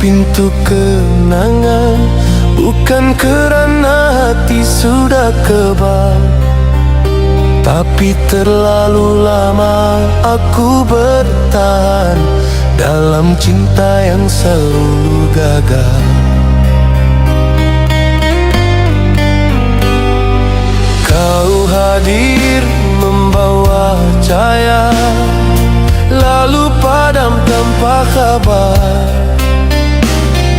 pintu kenangan, bukan kerana hati sudah kebal, tapi terlalu lama aku bertahan dalam cinta yang selalu gagal. Kau hadir membawa cahaya, lalu padam tanpa kabar.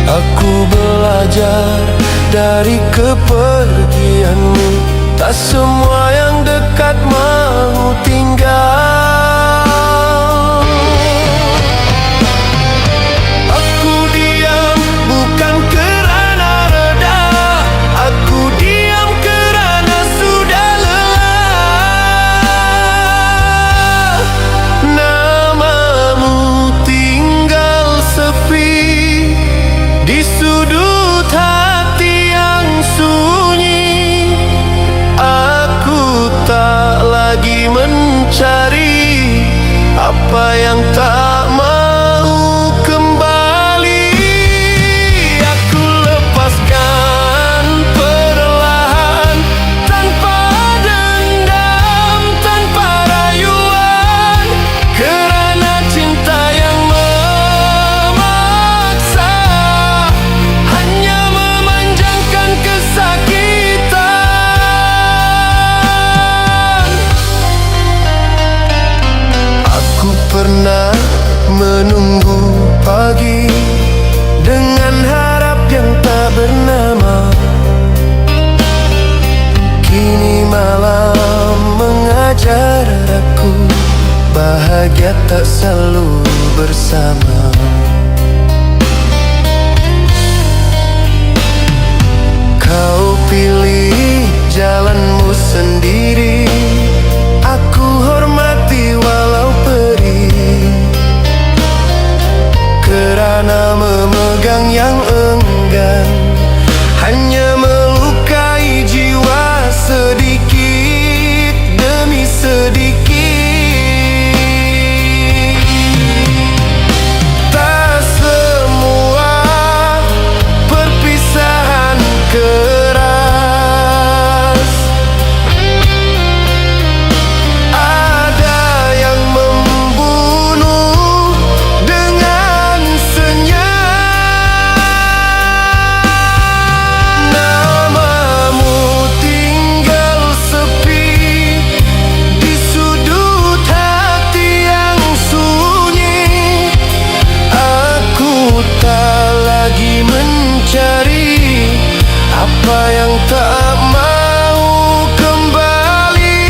Aku belajar dari kepergianmu, tak semua yang dekat mau tinggal. Aku diam bukan kerana reda, aku diam kerana sudah lelah. Namamu tinggal sepi di sudut hati yang sunyi. Aku tak lagi mencari apa yang tak mau kembali. Aku lepaskan perlahan, tanpa dendam, tanpa rayuan, kerana cinta yang memaksa hanya memanjangkan kesakitan. Aku pernah menunggu pagi dengan harap yang tak bernama. Kini malam mengajar aku, bahagia tak selalu bersama. Kau pilih jalanmu sendiri, aku hormati walau perih, kerana memegang yang enggan hanya melukai jiwa sedikit demi sedikit. Tak semua perpisahan keras, ada yang membunuh dengan senyap. Namamu tinggal sepi di sudut hati yang sunyi. Aku tak lagi mencari apa yang tak mau kembali.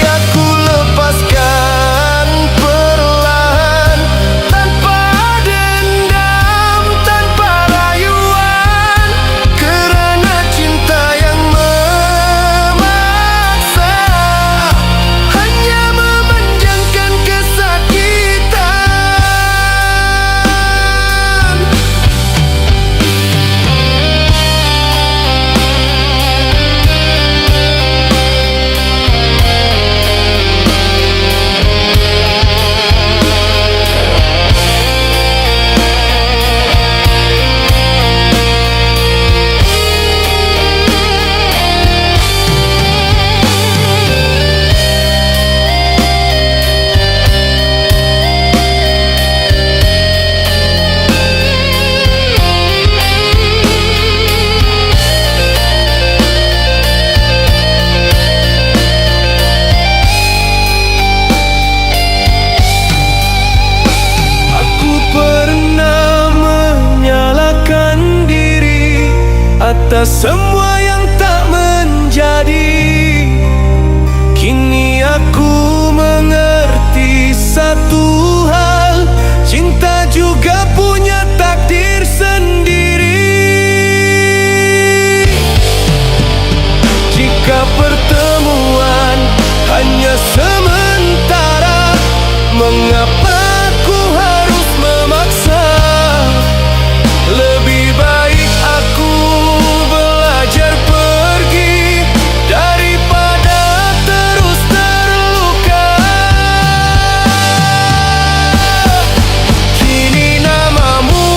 Aku lepaskan perlahan, tanpa dendam, tanpa rayuan, kerana cinta yang memaksa hanya memanjangkan kesakitan. Aku pernah menyalahkan diri atas semua yang tak menjadi. Kini aku mengerti satu hal, cinta juga punya takdir sendiri. Jika pertemuan hanya sementara, mengapa aku harus memaksa? Lebih baik aku belajar pergi daripada terus terluka. Kini namamu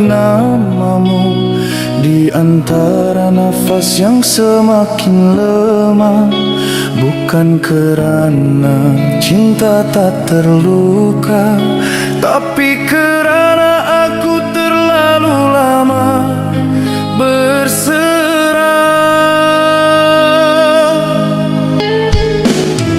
namamu di antara nafas yang semakin lemah. Bukan kerana cinta tak terluka, tapi kerana aku terlalu lama berserah.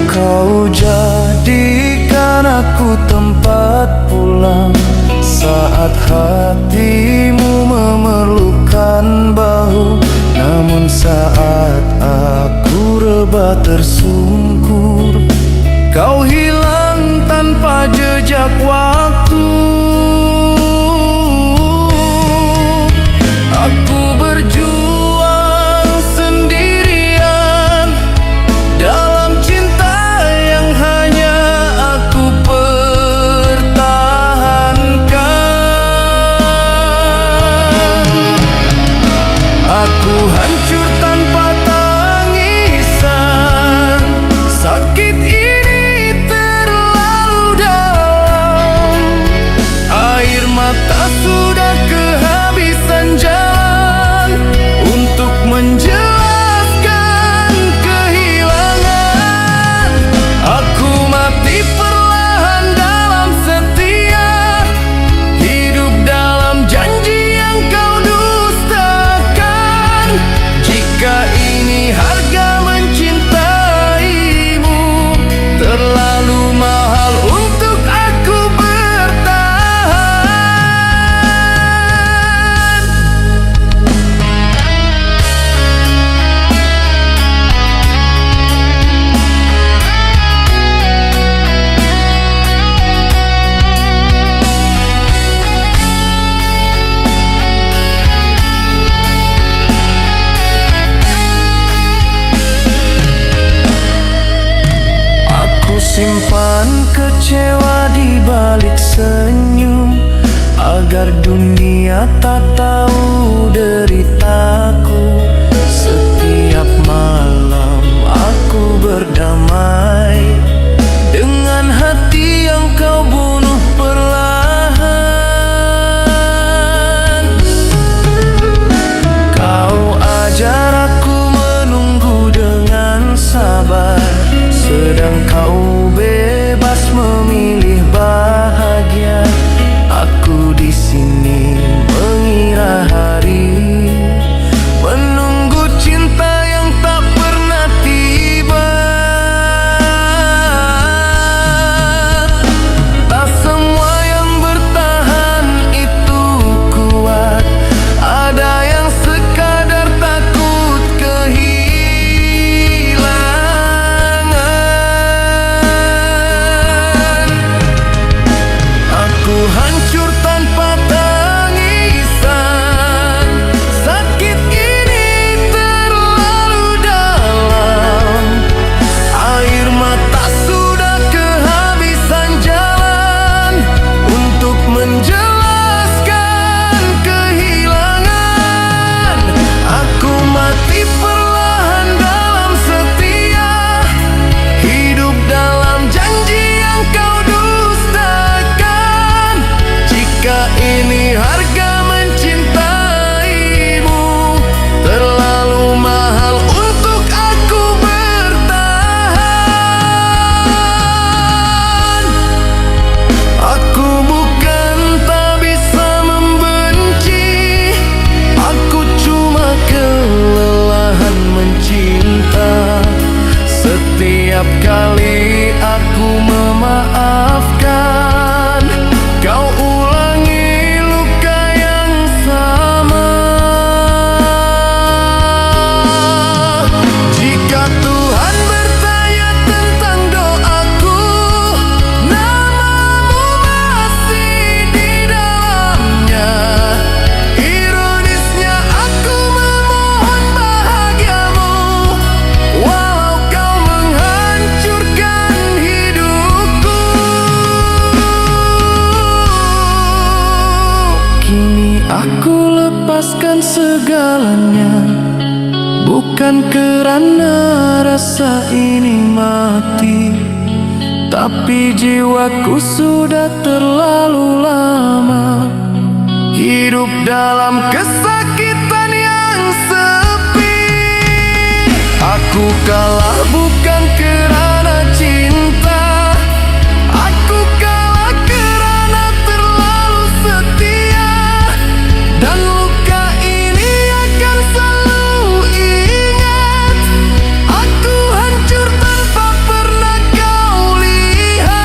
Kau jadikan aku tempat pulang saat hatimu memerlukan bahu. Namun saat aku rebah tersungkur, kau hilang tanpa jejak waktu. Aku berjuang sendirian dalam cinta yang hanya aku pertahankan. Aku hancur tanpa tangisan, sakit ini terlalu dalam. Air mata sudah kehabisan jalan untuk menjelaskan kehilangan. Aku mati perlahan dalam setia, hidup dalam janji yang kau dustakan. Jika ini harga mencintaimu, terlalu mahal untuk aku bertahan. Aku simpan kecewa di balik senyum, agar dunia tak tahu deritaku. Setiap malam aku berdamai dengan hati yang kau bunuh perlahan. Kau ajar aku menunggu dengan sabar, sedang kau bebas memilih bahagia. Aku di sini mengira hari, menunggu cinta yang tak pernah tiba. Tak semua yang bertahan itu kuat, ada yang sekadar takut kehilangan. Aku hancur tanpa tangisan, sakit ini terlalu dalam. Air mata sudah kehabisan jalan untuk menjelaskan kehilangan. Aku mati perlahan dalam setia, hidup dalam janji yang kau dustakan. Jika ini harga mencintaimu, terlalu mahal untuk aku bertahan. Aku bukan tak bisa membenci, aku cuma kelelahan mencinta. Setiap kali aku memaafkan, kau ulangi luka yang sama. Jika Tuhan bertanya tentang doaku, namamu masih di dalamnya. Ironisnya aku memohon bahagiamu, walau kau menghancurkan hidupku. Kini aku lepaskan segalanya, bukan kerana rasa ini mati, tapi jiwaku sudah terlalu lama hidup dalam kesakitan yang sepi. Aku kalah bukan kerana cinta, aku kalah kerana terlalu setia. Dan luka ini akan selalu ingat, aku hancur tanpa pernah kau lihat.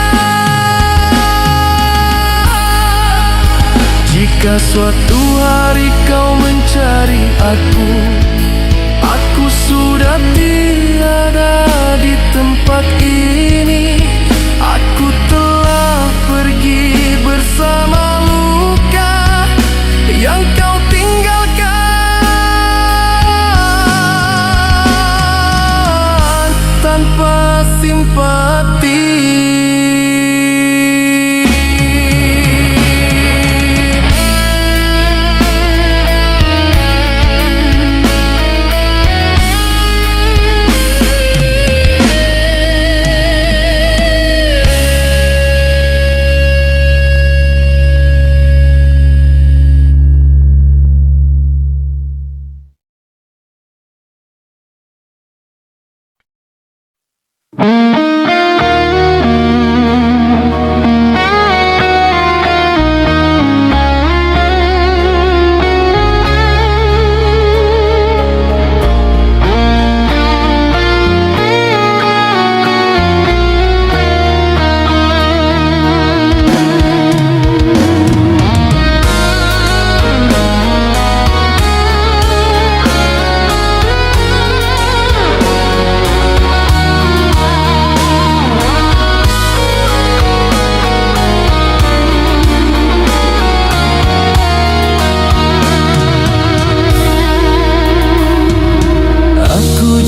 Jika suatu hari kau mencari aku sudah tiada di tempat ini. Aku telah pergi bersama luka yang kau tinggalkan tanpa simpati.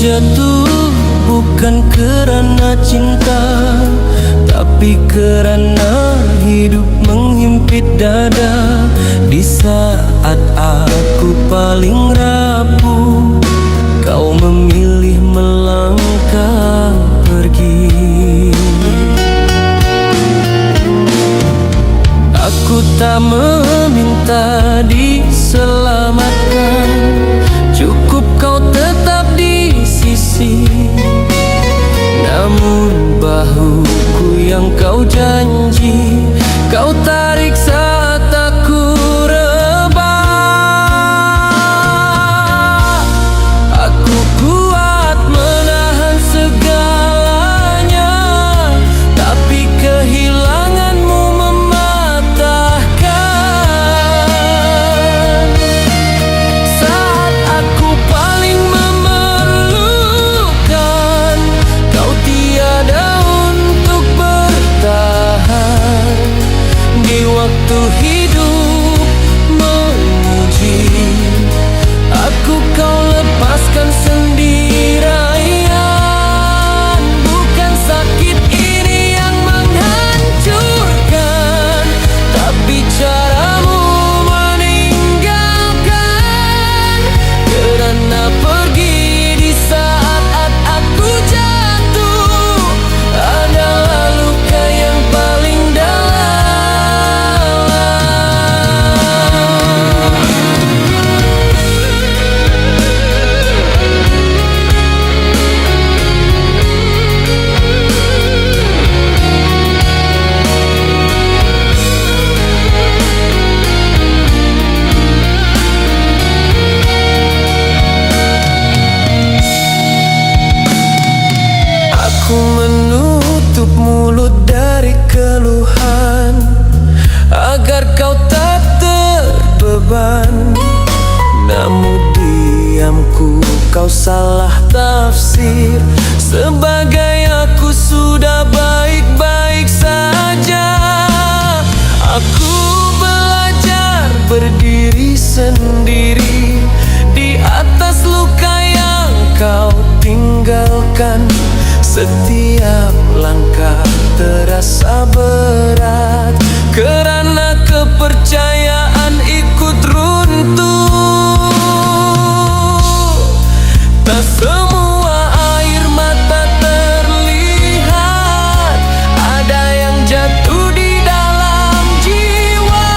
Jatuh bukan kerana cinta, tapi kerana hidup menghimpit dada. Di saat aku paling rapuh, kau memilih melangkah pergi. Aku tak meminta diselamatkan, cukup kau tetap di sisi. Namun bahuku yang kau janji, kau tarik saat aku rebah. Aku kuat menahan segalanya, tapi kehilanganmu mematahkan. Saat aku paling memerlukan, kau tiada untuk bertahan. Di waktu hidup menguji aku, kau lepaskan sendirian. Bukan sakit ini yang menghancurkan, tapi caramu meninggalkan. Kerana pergi di saat aku jatuh adalah luka yang paling dalam. Aku menutup mulut dari keluhan agar kau tak terbeban. Namun diamku kau salah tafsir sebagai aku sudah baik-baik saja. Aku belajar berdiri sendiri di atas luka yang kau tinggalkan. Setiap langkah terasa berat kerana kepercayaan ikut runtuh. Tak semua air mata terlihat, ada yang jatuh di dalam jiwa.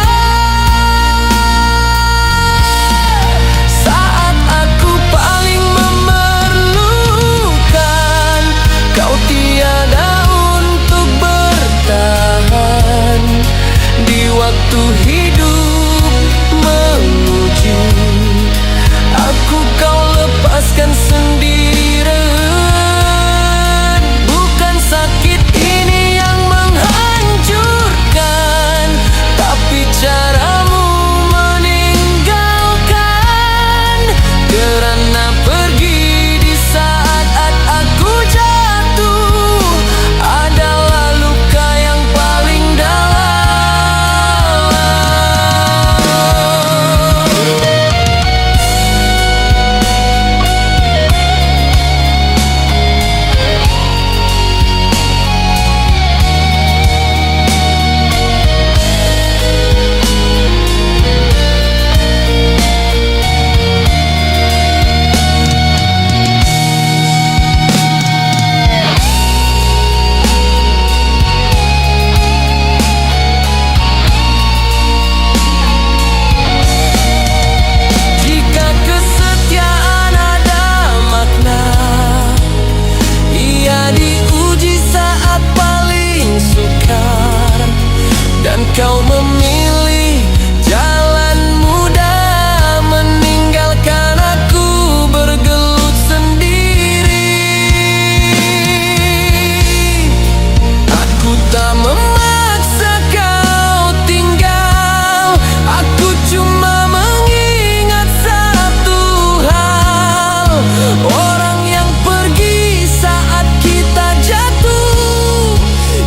Orang yang pergi saat kita jatuh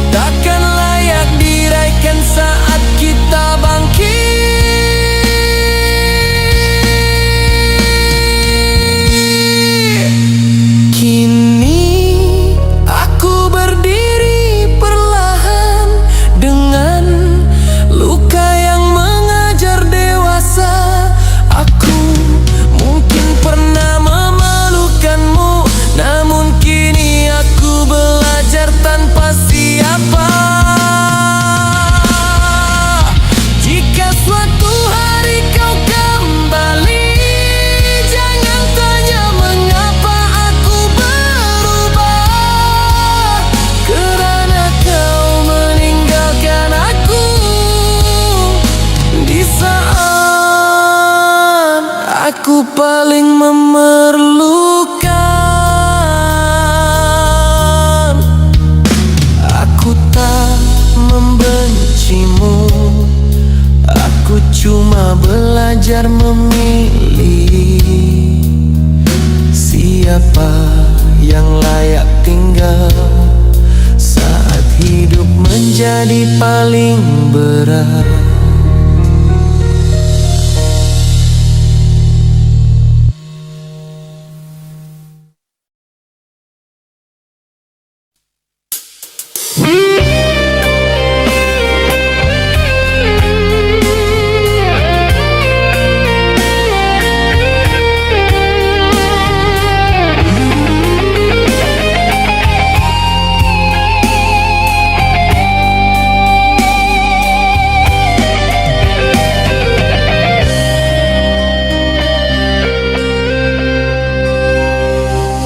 takkan layak diraikan saat kita bangkit. Kini aku berdiri perlahan dengan luka yang mengajar dewasa. Aku mungkin pernah memalukanmu, namun kini aku belajar tanpa siapa. Jika suatu hari kau kembali, jangan tanya mengapa aku berubah, kerana kau meninggalkan aku di saat aku paling memerlukan. Aku tak membencimu, aku cuma belajar memilih siapa yang layak tinggal saat hidup menjadi paling berat.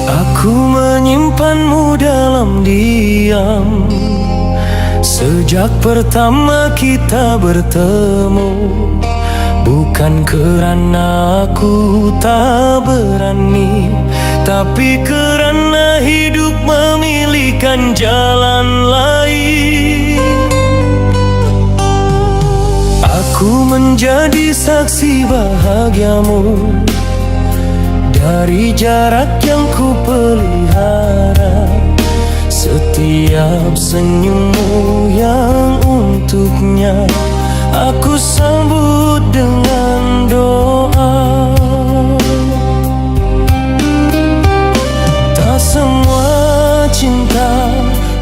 Aku menyimpanmu dalam diam sejak pertama kita bertemu. Bukan kerana aku tak berani, tapi kerana hidup memilihkan jalan lain. Aku menjadi saksi bahagiamu dari jarak yang ku pelihara. Setiap senyummu yang untuknya aku sambut dengan doa. Tak semua cinta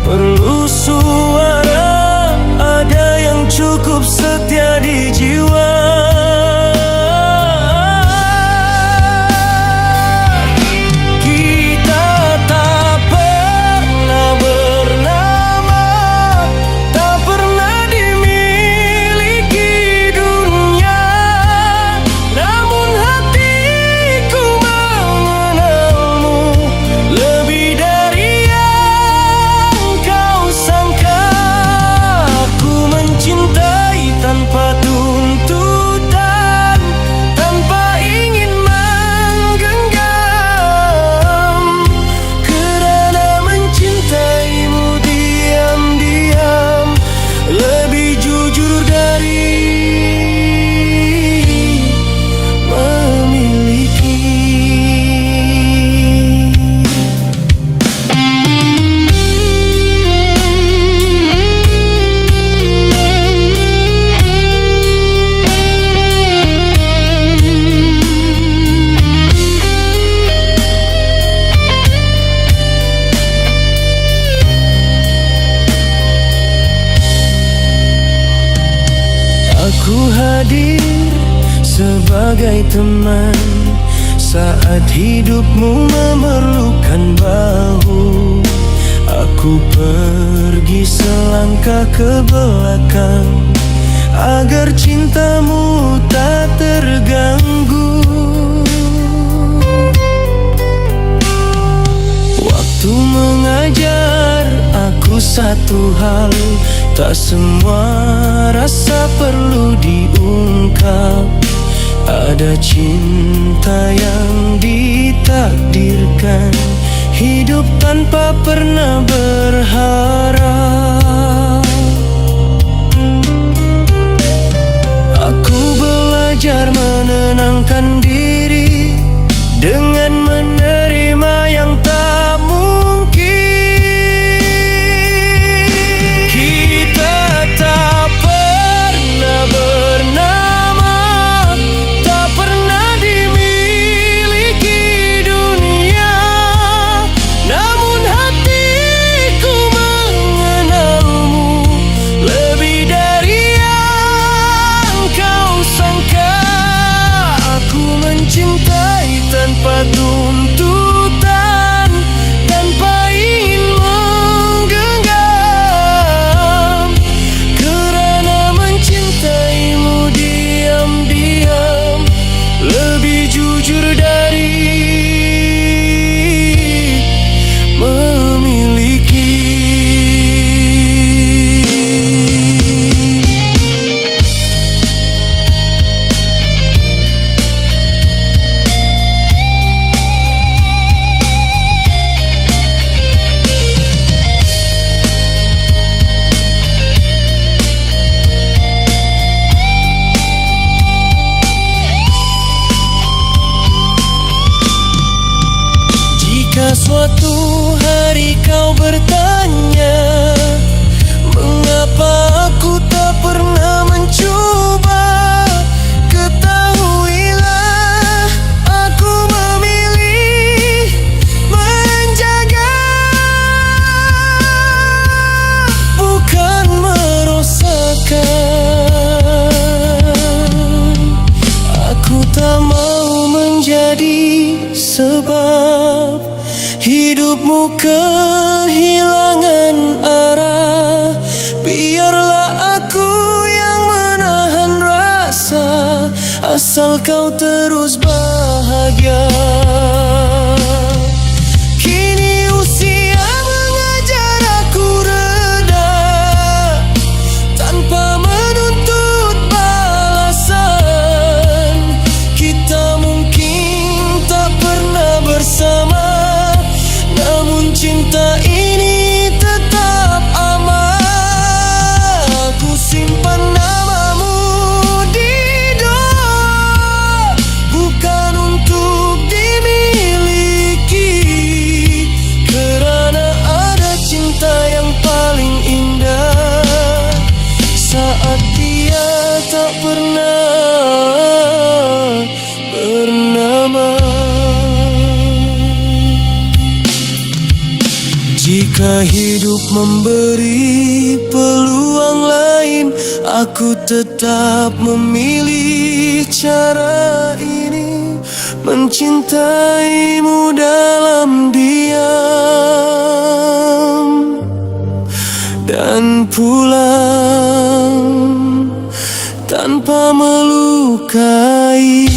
perlu suara, ada yang cukup setia di jiwa. Aku hadir sebagai teman saat hidupmu memerlukan bahu. Aku pergi selangkah ke belakang agar cintamu tak terganggu. Waktu mengajar aku satu hal, tak semua rasa perlu diungkap. Ada cinta yang ditakdirkan, hidup tanpa pernah berharap. Aku belajar menenangkan diri dengan menerima Suatu hari kau bertanya, mengapa aku tak pernah mencoba? Ketahuilah, aku memilih menjaga, bukan merosakkan. Aku tak mau menjadi sebab hidupmu kehilangan arah. Biarlah aku yang menahan rasa, asal kau terus bahagia. Kini usia mengajar aku reda, tanpa menuntut balasan. Kita mungkin tak pernah bersama, namun cinta ini tetap aman. Aku simpan namamu di doa, bukan untuk dimiliki, kerana ada cinta yang paling indah saat dia tak pernah bernama. Jika hidup memberi peluang lain, aku tetap memilih cara ini, mencintaimu dalam diam dan pulang tanpa melukai.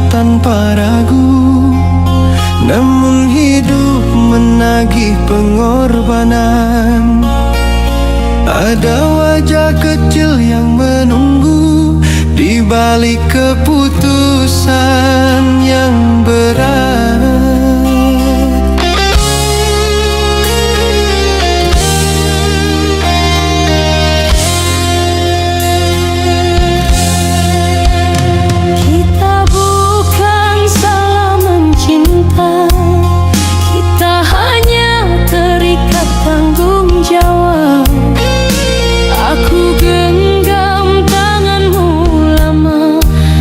Tanpa ragu, namun hidup menagih pengorbanan. Ada wajah kecil yang menunggu di balik keputusan yang berat.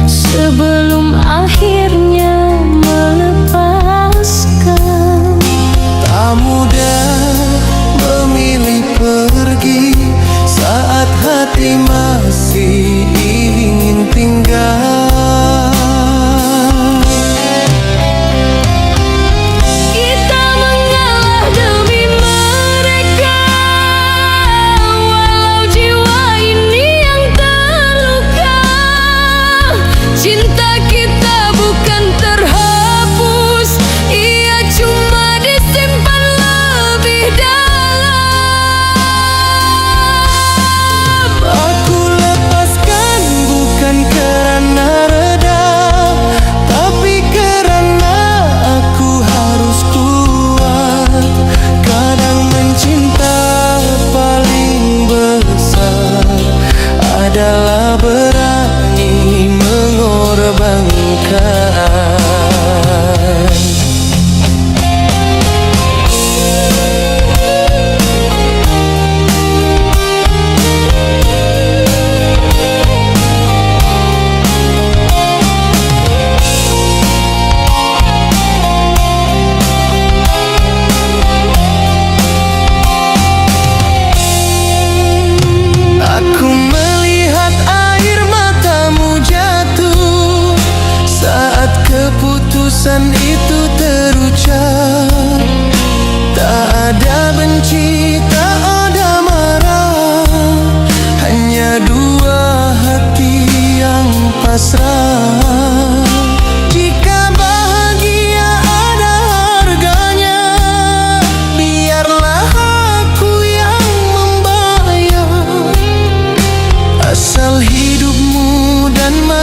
Sebelum akhirnya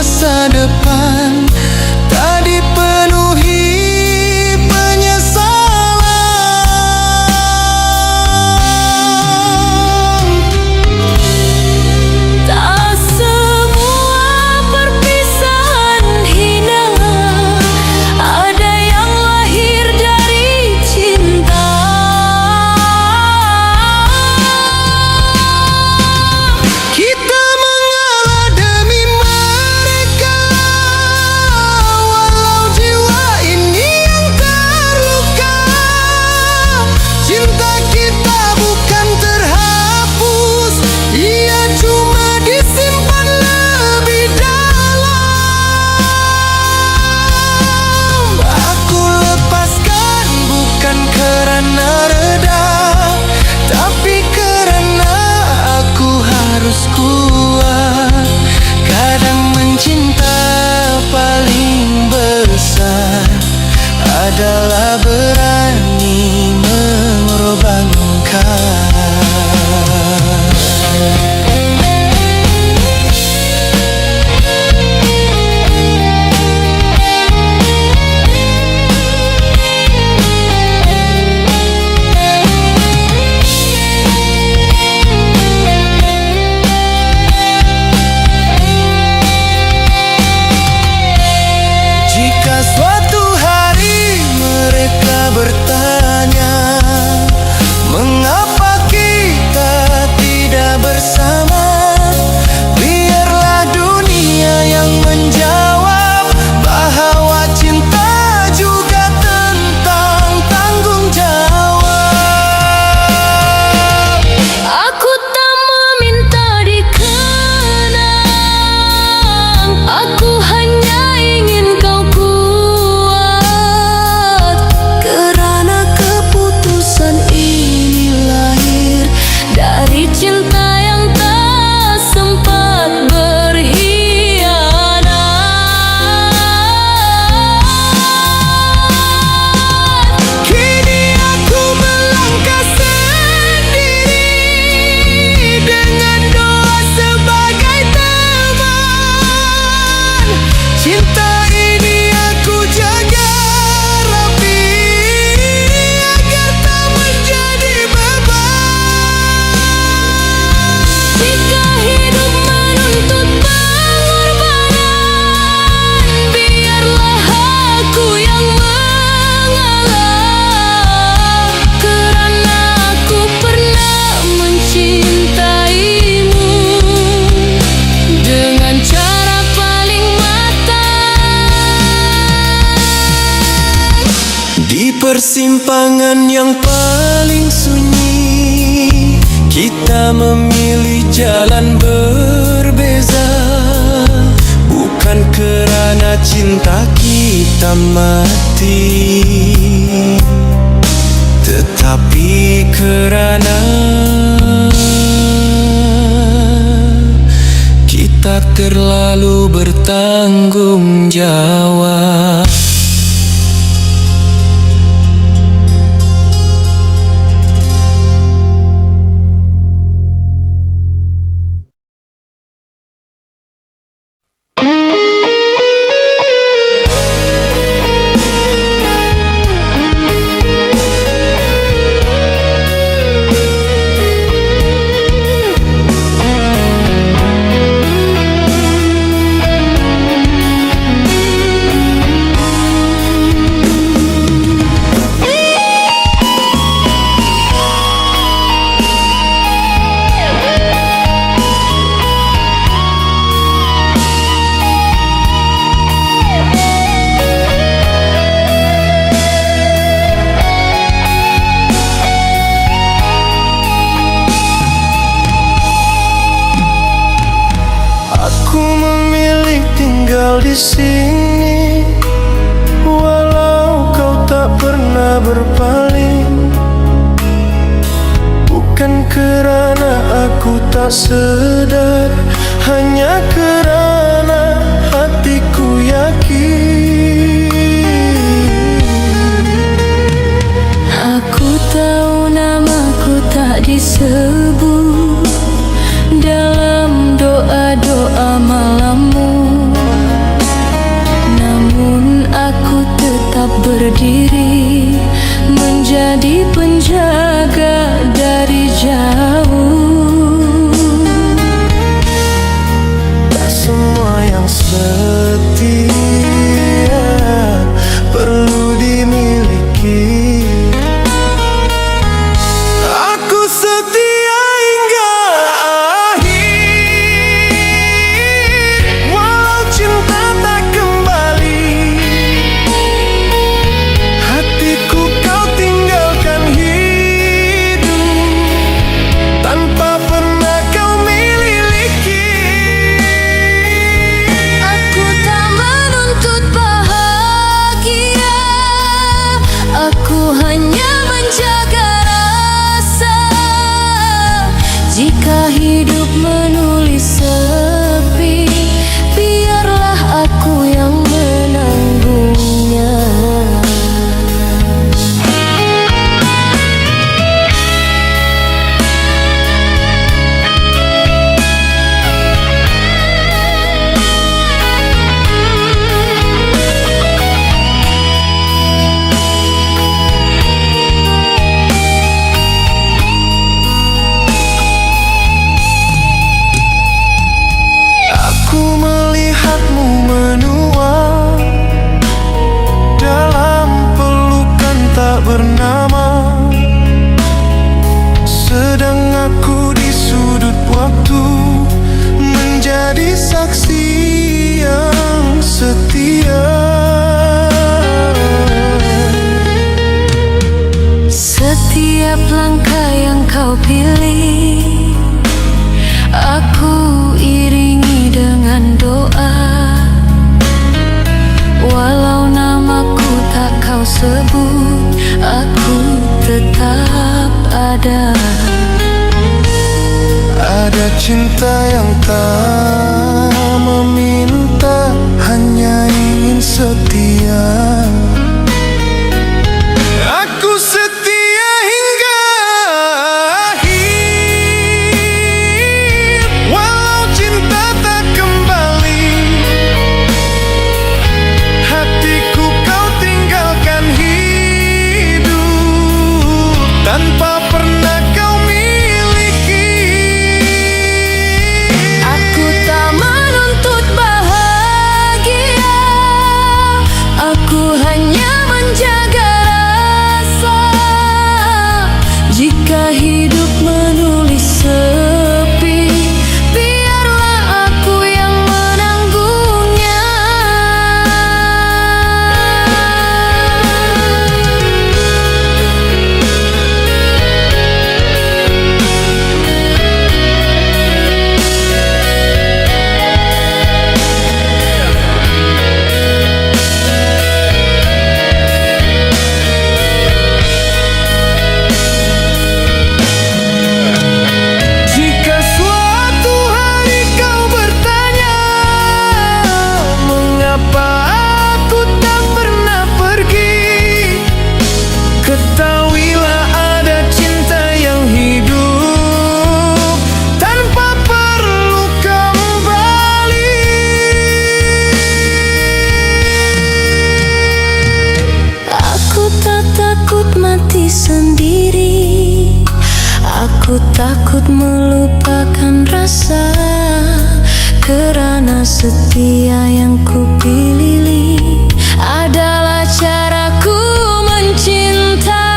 masa depan tak dipenuhi penyesalan. Tak semua perpisahan hina, ada yang lahir dari cinta. Kita mengalah demi mereka, walau jiwa ini yang terluka. Cinta kita bukan terhapus, ia cuma disimpan lebih dalam. Aku lepaskan bukan kerana reda, tapi kerana aku harus kuat. Kadang mencinta paling besar adalah berani mengorbankan. Jika suatu hari mereka bertanya, mengapa kita tidak bersama? Biarlah dunia yang menjawab bahwa cinta juga tentang tanggung jawab. Aku tak meminta dikenang, aku hanya ingin kau kuat. Kerana keputusan ini lahir dari cinta yang tak sempat berkhianat. Kini aku melangkah sendiri dengan doa sebagai teman. Cinta ini aku jaga rapi agar tak menjadi beban. Jika hidup menuntut pengorbanan, biarlah aku yang mengalah. Kerana aku pernah mencintaimu dengan cara paling matang. Di persimpangan yang paling sunyi, kita memilih jalan berbeza. Bukan kerana cinta kita mati, tetapi kerana kita terlalu bertanggung jawab. di sini, walau kau tak pernah berpaling. Bukan kerana aku tak sedar, hanya kerana hatiku yakin. Aku tahu namaku tak disebut dalam doa-doa malammu, tetap berdiri, menjadi penjaga dari jauh. Tak semua yang setia perlu dimiliki. Aku setia hingga akhir, walau cinta tak kembali. Hatiku kau tinggalkan hidup tanpa pernah kau miliki. Aku tak menuntut bahagia, aku hanya menjaga rasa. Jika hidup menulis sepi, biarlah aku yang menanggungnya. Aku melihatmu menua dalam pelukan tak bernama, sedang aku di sudut waktu menjadi saksi yang setia. Setiap langkah yang kau pilih, aku iringi dengan doa. Walau namaku tak kau sebut, aku tetap ada. Ada cinta yang tak meminta, hanya ingin setia. Aku setia hingga akhir, walau cinta tak kembali. Hatiku kau tinggalkan hidup tanpa pernah kau miliki. Aku tak menuntut bahagia, aku hanya menjaga rasa. Jika hidup menulis sepi, biarlah aku yang menanggungnya. Jika suatu hari kau bertanya mengapa aku tak pernah pergi, ketahuilah ada cinta yang hidup tanpa perlu kembali. Aku tak takut mati sendiri, aku takut melupakan rasa. Kerana setia yang kupilih adalah caraku mencinta.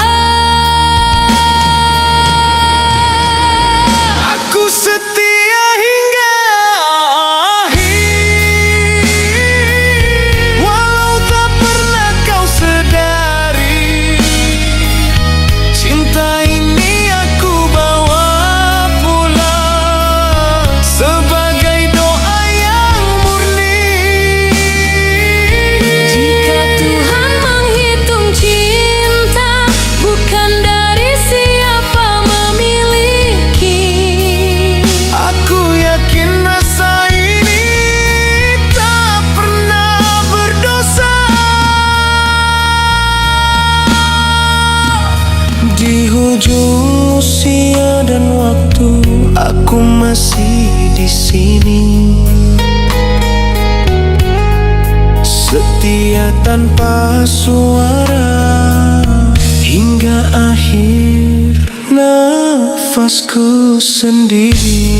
Aku setia hingga akhir, walau tak pernah kau sedari. Cinta ini aku bawa pulang sebagai doa yang murni. Jika Tuhan menghitung cinta, bukan dari siapa memiliki. Aku yakin rasa ini tak pernah berdosa. Di hujung usia dan waktu, aku masih di sini. setia tanpa suara, hingga akhir nafasku sendiri.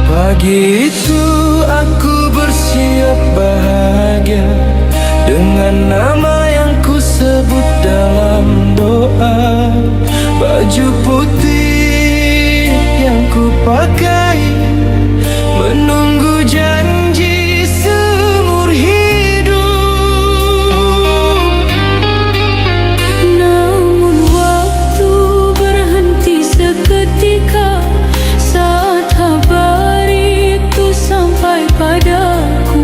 Pagi itu aku bersiap bahagia dengan nama yang ku sebut dalam doa. Baju putih yang ku pakai menunggu janji seumur hidup. Namun waktu berhenti seketika saat kabar itu sampai padaku.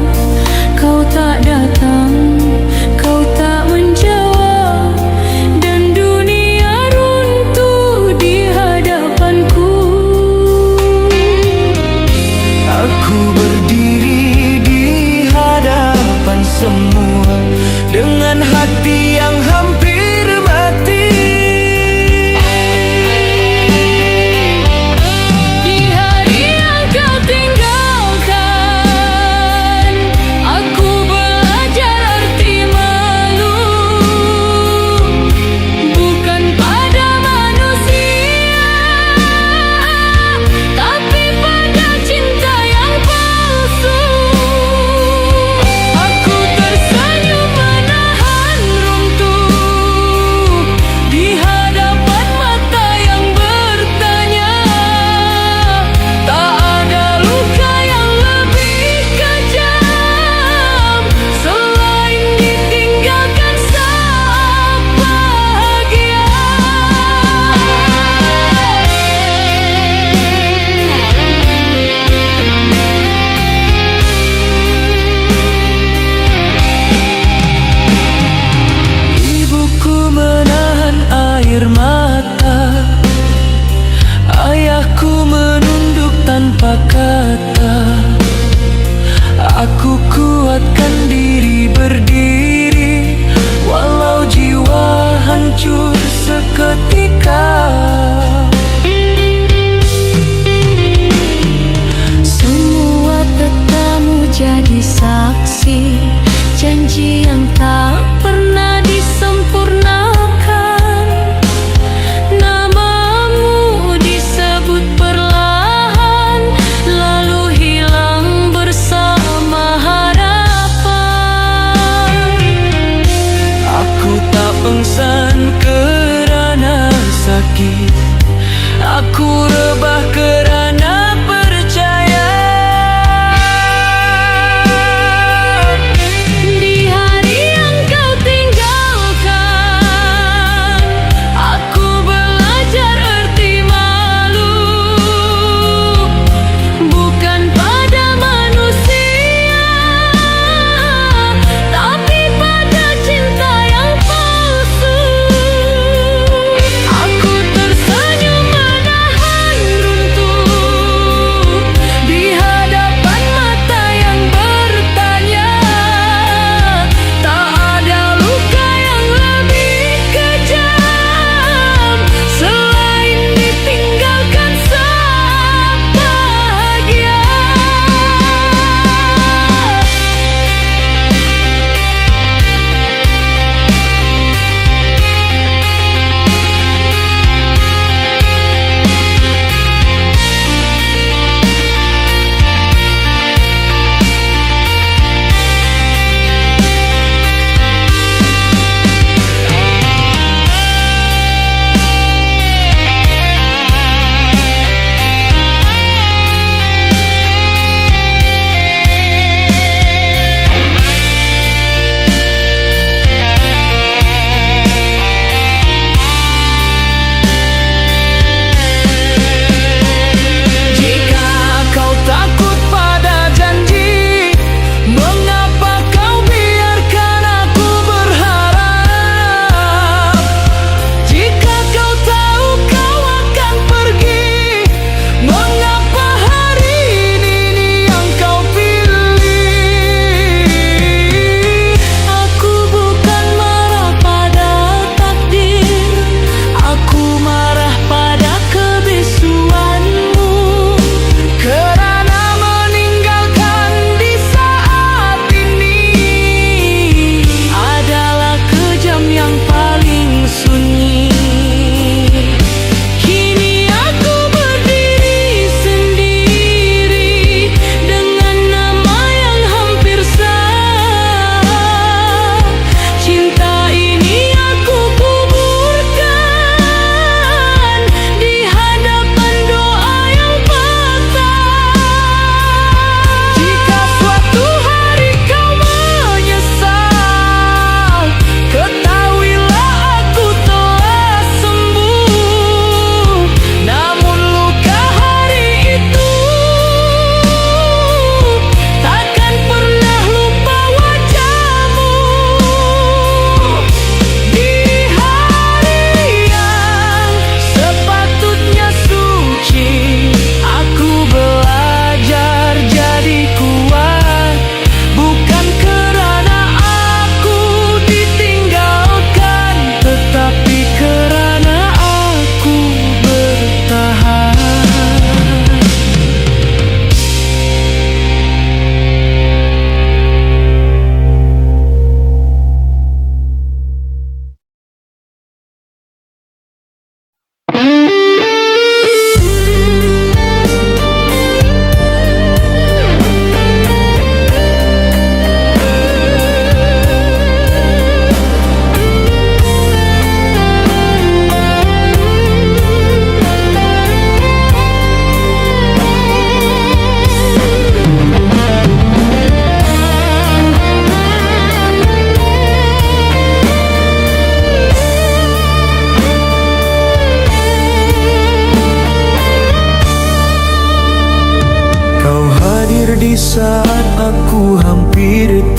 Kau tak datang, kau tak menjawab, dan dunia runtuh di hadapanku. Aku berdiri di hadapan semua dengan hati yang hampir mati. Di hari yang kau tinggalkan, aku belajar arti malu, bukan pada manusia, tapi pada cinta yang palsu. Aku tersenyum menahan runtuhku,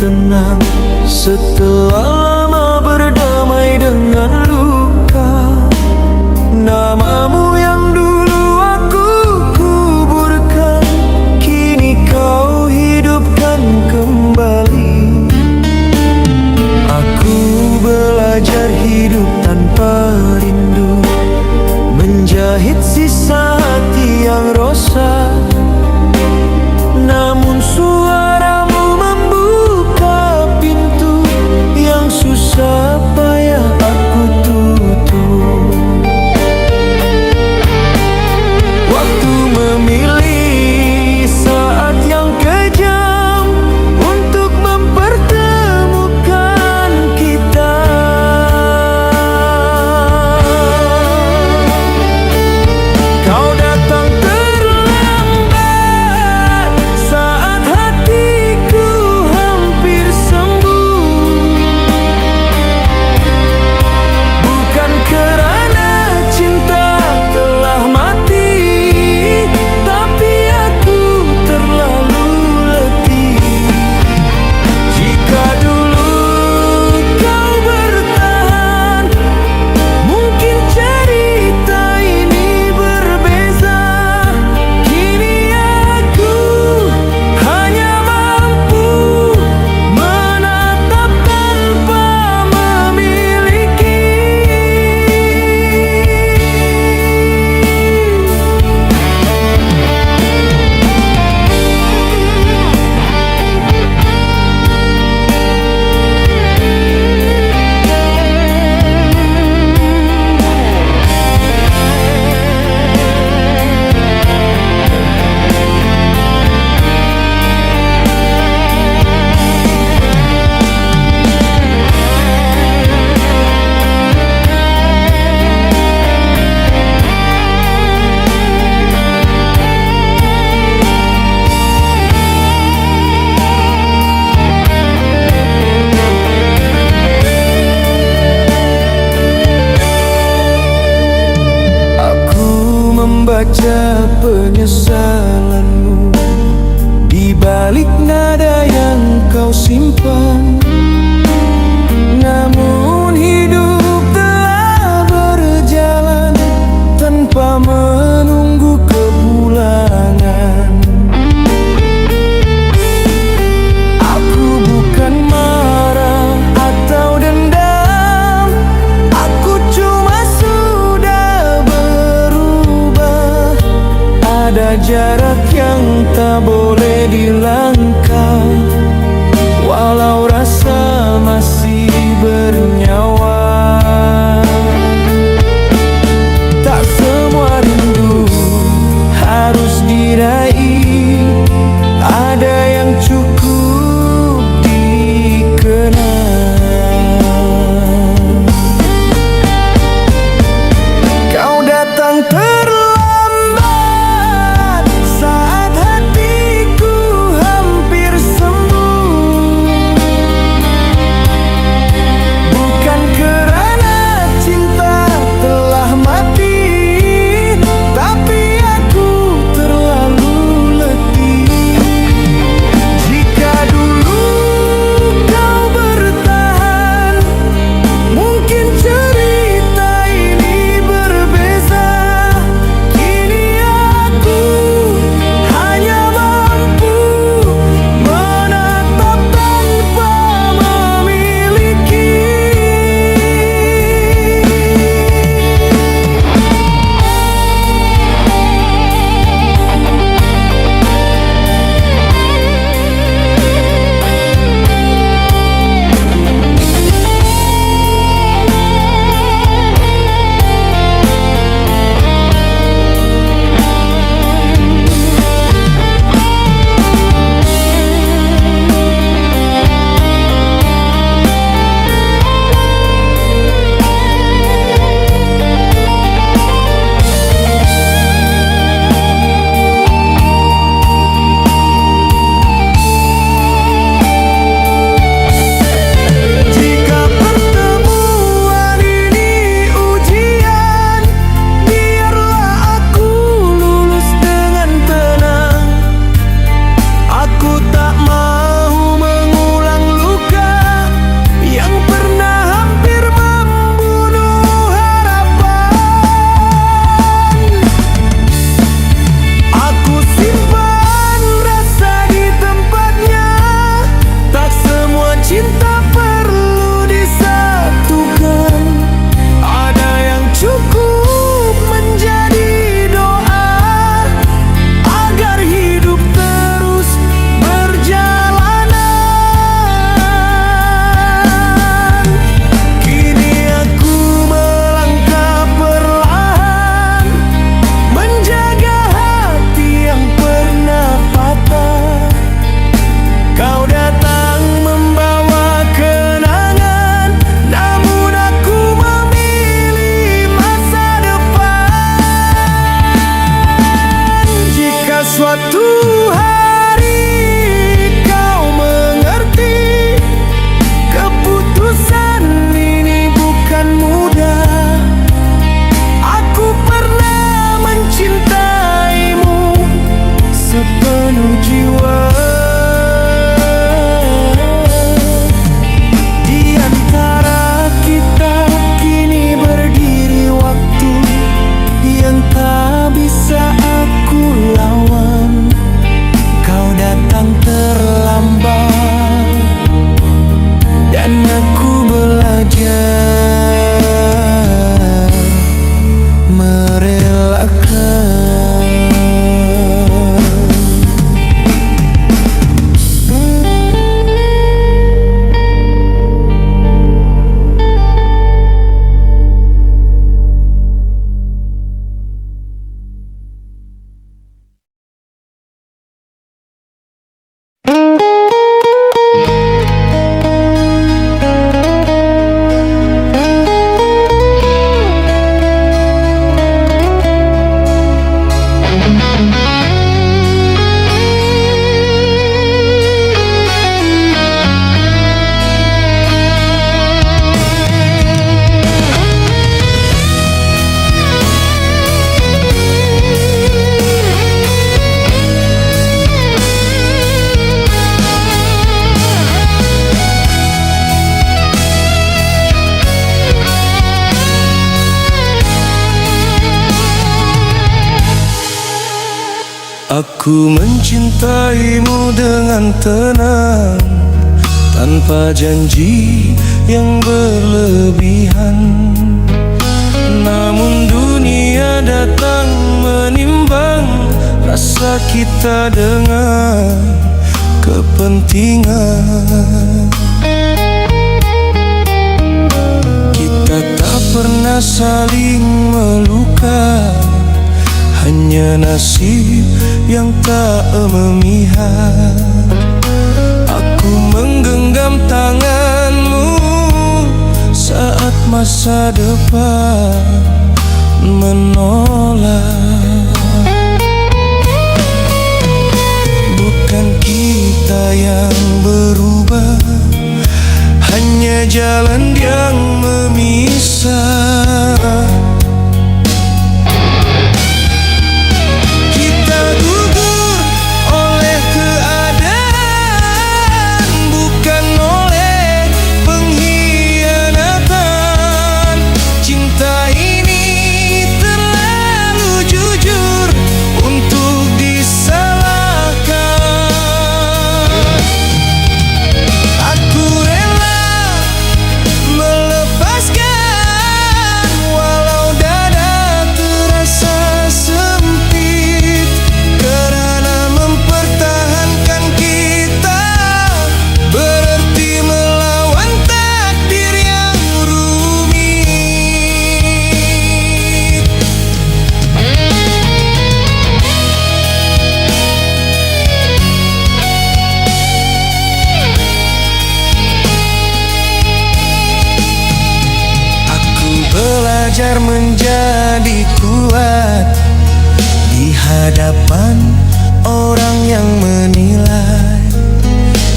tenang setelah lama berdamai dengan luka. Namamu yang dulu aku kuburkan, kini kau hidupkan kembali. Aku belajar hidup tanpa rindu, menjahit sisa hati yang rosak. Namun suaramu membuka pintu yang susah payah aku tutup. Waktu memilih saat yang kejam untuk mempertemukan kita. Kau datang terlambat saat hatiku hampir sembuh. Bukan kerana cinta telah mati, tapi aku terlalu letih. Jika dulu kau bertahan, mungkin cerita ini berbeza. Kini aku hanya mampu menatap tanpa memiliki. Aku membaca penyesalanmu di balik nada yang kau simpan. Namun hidup telah berjalan tanpa menunggu kepulangan. Aku bukan marah atau dendam, aku cuma sudah berubah. Ada jarak yang tak boleh dilangkah, walau rasa masih bernyawa. Tak semua rindu harus diraih, ada yang cukup dikenang. Kau datang terlambat saat hatiku Aku mencintaimu dengan tenang, tanpa janji yang berlebihan. Namun dunia datang menimbang rasa kita dengan kepentingan. Kita tak pernah saling melukai, hanya nasib yang tak memihak. Aku menggenggam tanganmu saat masa depan menolak. Bukan kita yang berubah, hanya jalan yang memisah. Belajar menjadi kuat di hadapan orang yang menilai.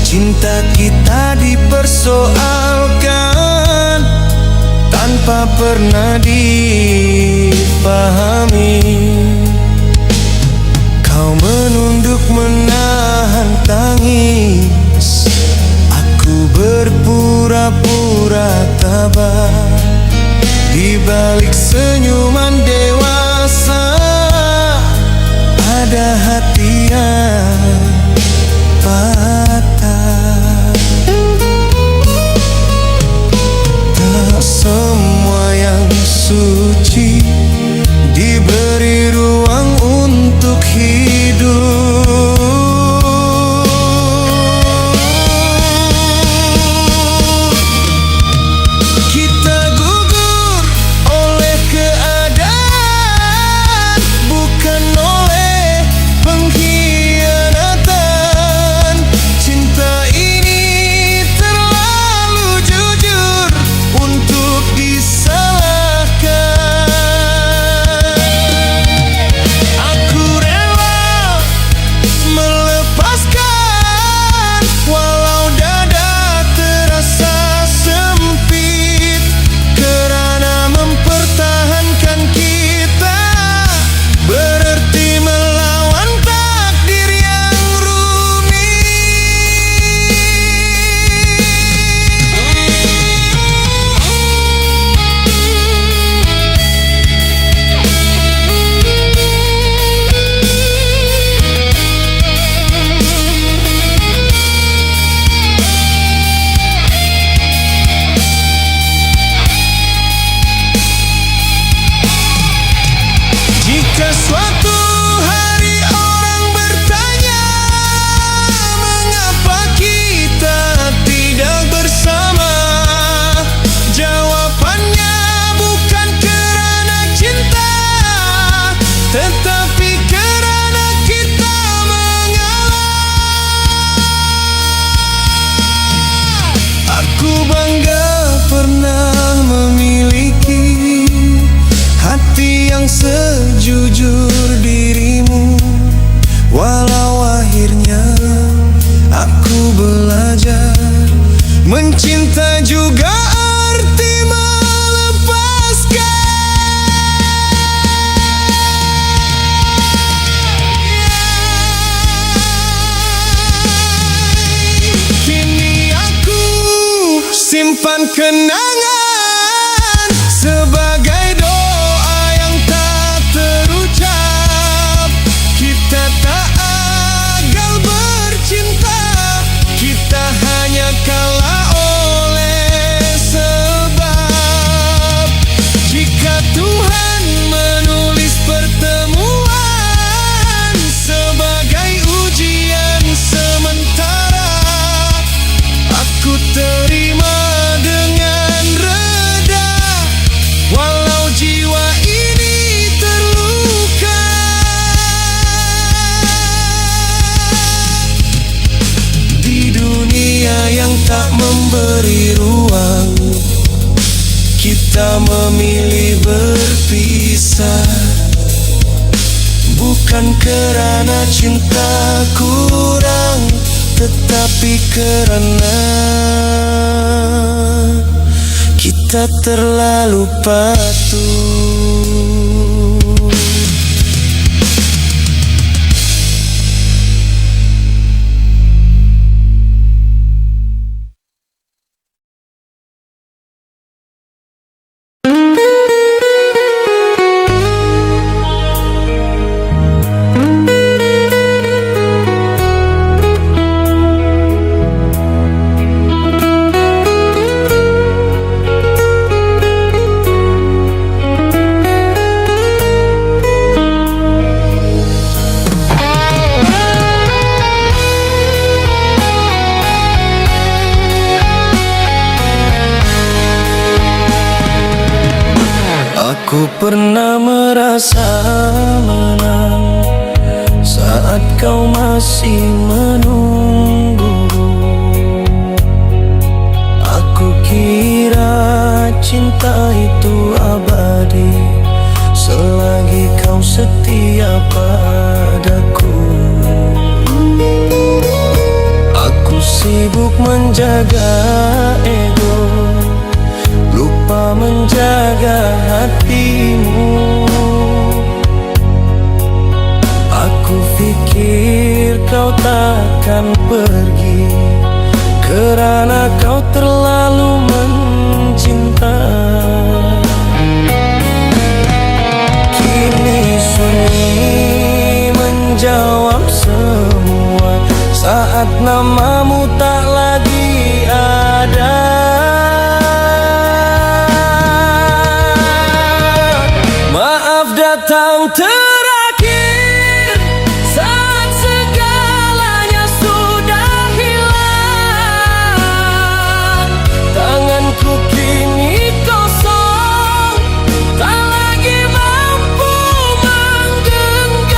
Cinta kita dipersoalkan tanpa pernah dipahami. Kau menunduk menahan tangis, aku berpura-pura tabah. Di balik senyuman dewasa ada hati yang patah. Tak semua yang suci diberi ruang untuk hidup. Suatu hari orang bertanya, mengapa kita tidak bersama? Jawabannya bukan karena cinta, tetapi karena kita mengalah. Aku bangga pernah memiliki hati yang sejujur dirimu. Walau akhirnya aku belajar mencinta juga arti melepaskan. Kini aku simpan kenangan sebagai doa yang tak terucap. Kita tak tak memberi ruang. Kita memilih berpisah, bukan kerana cinta kurang, tetapi kerana kita terlalu patuh. Aku pernah merasa menang saat kau masih menunggu. Aku kira cinta itu abadi selagi kau setia padaku. Aku sibuk menjaga ego, lupa menjaga hatimu. Aku pikir kau takkan pergi kerana kau terlalu mencinta. Kini sunyi menjawab semua saat namamu tak lagi ada. Datang terakhir saat segalanya sudah hilang. Tanganku kini kosong, tak lagi mampu menggenggam.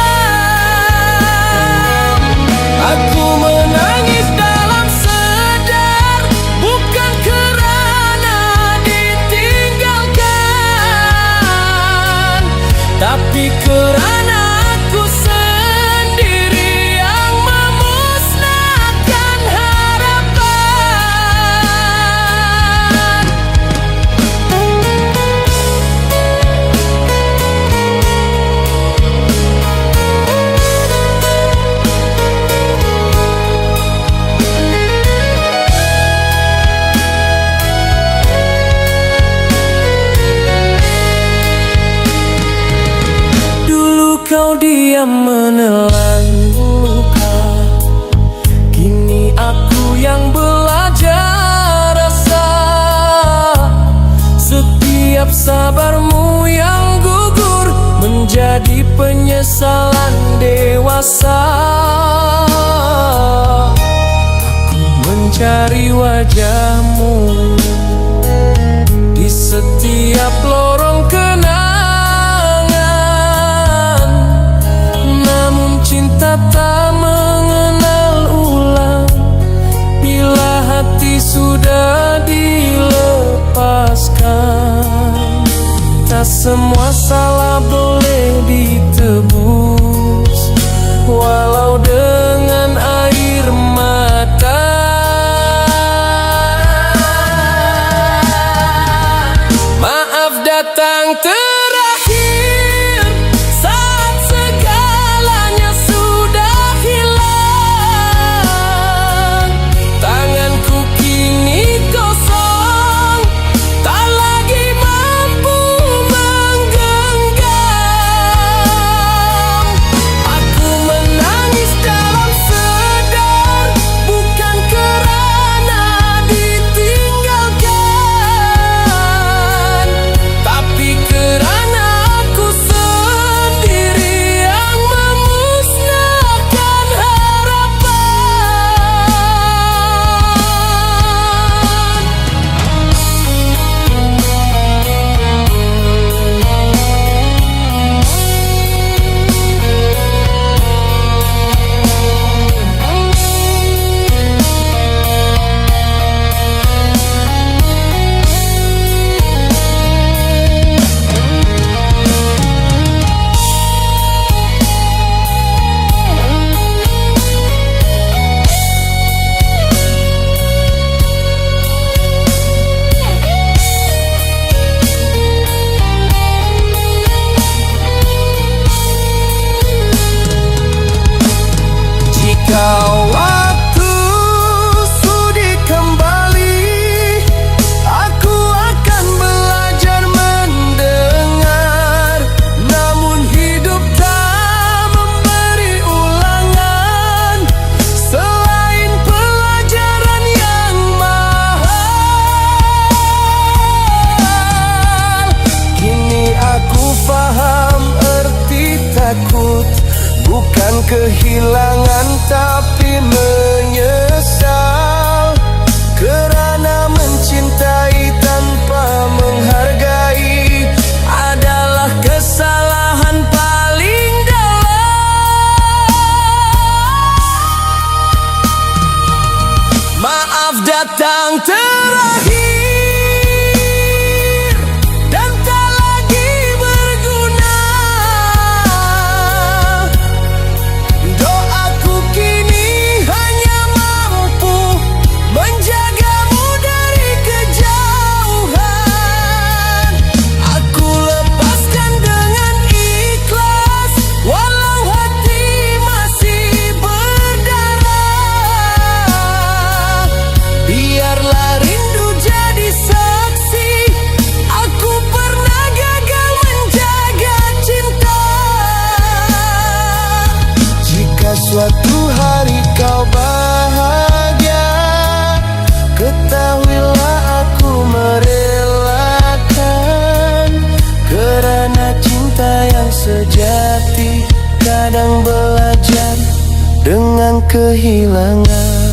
Aku menangis dalam sedar, bukan kerana ditinggalkan, tapi kerana aku sendiri yang memusnahkan harapan. Kau diam menelan luka, kini aku yang belajar rasa. Setiap sabarmu yang gugur menjadi penyesalan dewasa. Aku mencari wajahmu di setiap lorong kenangan. Cinta tak mengenal ulang bila hati sudah dilepaskan. Tak semua salah boleh ditebus walau dengan air mata. Maaf datang terakhir saat segalanya sudah hilang. Tanganku kini kosong, tak lagi mampu menggenggam. Aku menangis dalam sedar, bukan kerana ditinggalkan, tapi kerana bukan kehilangan tapi menyesal, kerana mencintai tanpa menghargai adalah kesalahan paling dalam. Maaf datang terakhir dan tak lagi berguna. Doaku kini hanya mampu menjagamu dari kejauhan. Aku lepaskan dengan ikhlas, walau hati masih berdarah. Biarlah rindu jadi saksi, aku pernah gagal menjaga cinta. Jika suatu hari kau bahagia, ketahuilah aku merelakan, kerana cinta yang sejati kadang belajar dengan kehilangan.